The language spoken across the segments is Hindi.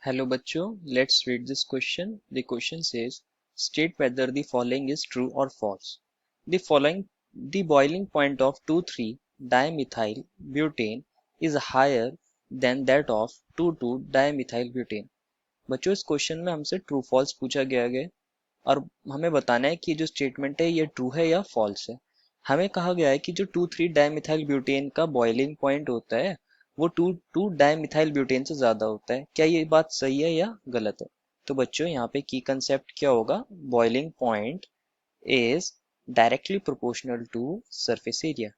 Hello bachcho, let's read this question. The question says, state whether the following is true or false. The boiling point of 2,3-dimethyl butane is higher than that of 2,2-dimethyl butane. बच्चों इस क्वेश्चन में हमसे ट्रू फॉल्स पूछा गया है और हमें बताना है कि जो स्टेटमेंट है ये ट्रू है या फॉल्स है। हमें कहा गया है कि जो 2,3-डाइमिथाइल ब्यूटेन का बॉइलिंग पॉइंट होता है वो 2,2-डाइमिथाइल ब्यूटेन से ज्यादा होता है। क्या ये बात सही है या गलत है? तो बच्चों यहाँ पे की कंसेप्ट क्या होगा? Boiling point is directly proportional to surface area,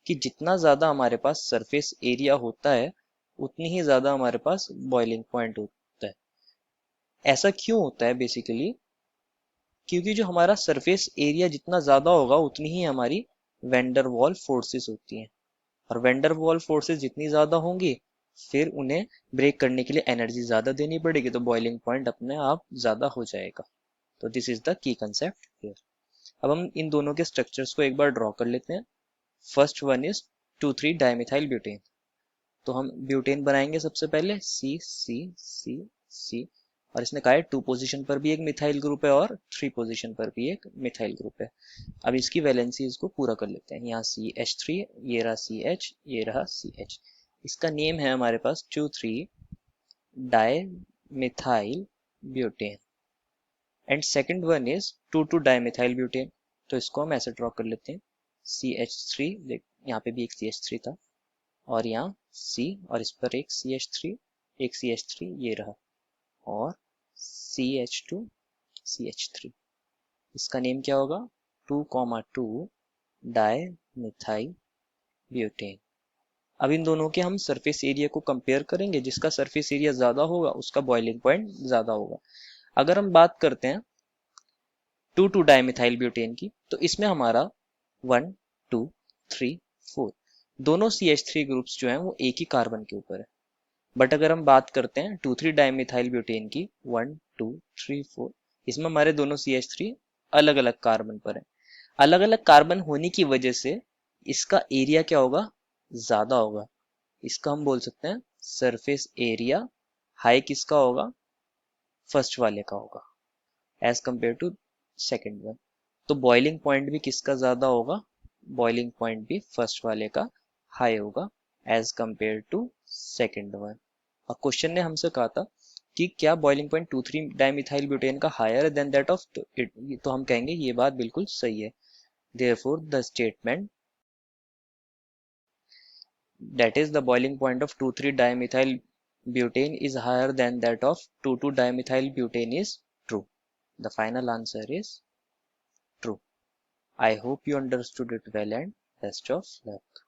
कि जितना ज्यादा हमारे पास सरफेस एरिया होता है उतनी ही ज्यादा हमारे पास बॉइलिंग पॉइंट होता है। ऐसा क्यों होता है? बेसिकली क्योंकि जो हमारा सरफेस एरिया जितना ज्यादा होगा उतनी ही हमारी वेंडर वॉल फोर्सेस होती हैं, और वेंडर वॉल फोर्सेस जितनी ज्यादा होंगी फिर उन्हें ब्रेक करने के लिए एनर्जी ज्यादा देनी पड़ेगी, तो बॉइलिंग पॉइंट अपने आप ज्यादा हो जाएगा। तो this is the key concept here. अब हम इन दोनों के स्ट्रक्चर्स को एक बार ड्रॉ कर लेते हैं। First one is two three dimethyl butane. तो हम ब्यूटेन बनाएंगे सबसे पहले सी सी सी सी, और इसने कहा है 2 पोजीशन पर भी एक मिथाइल ग्रुप है और 3 पोजीशन पर भी एक मिथाइल ग्रुप है। अब इसकी वैलेंसीज को पूरा कर लेते हैं। यहाँ CH3, ये रहा CH, ये रहा CH। इसका नेम है हमारे पास two three dimethyl butane and second one is two two dimethyl butane. तो इसको हम ऐसे ड्रॉ कर लेते हैं CH3, यहाँ पे भी एक CH3 था और यहाँ C, और इस पर एक CH3, एक CH3 ये रहा, और CH2 CH3। इसका नेम क्या होगा? 2,2 डाई मिथाइल ब्यूटेन। अब इन दोनों के हम सरफेस एरिया को कंपेयर करेंगे। जिसका सरफेस एरिया ज्यादा होगा उसका बॉइलिंग पॉइंट ज्यादा होगा। अगर हम बात करते हैं 2,2 डाइमिथाइल ब्यूटेन की, तो इसमें हमारा 1 2 3 4 दोनों CH3 ग्रुप्स जो हैं वो एक ही कार्बन के ऊपर है। बट अगर हम बात करते हैं 2,3-डाइमिथाइल ब्यूटेन की, 1 2 3 4, इसमें हमारे दोनों CH3 अलग अलग कार्बन पर है। अलग अलग कार्बन होने की वजह से इसका एरिया क्या होगा? ज्यादा होगा। इसका हम बोल सकते हैं सरफेस एरिया हाई किसका होगा? फर्स्ट वाले का होगा as compared to second one. तो बॉइलिंग पॉइंट भी किसका ज्यादा होगा? बॉइलिंग पॉइंट भी फर्स्ट वाले का हाई होगा as compared to second one. और क्वेश्चन ने हमसे कहा था कि क्या बॉइलिंग पॉइंट 2,3-डाइमिथाइल ब्यूटेन का higher than that of it, तो हम कहेंगे ये बात बिल्कुल सही है। Therefore the statement that is the boiling point of 2,3-dimethyl butane is higher than that of 2,2-dimethyl butane is true. The final answer is true. I hope you understood it well and best of luck.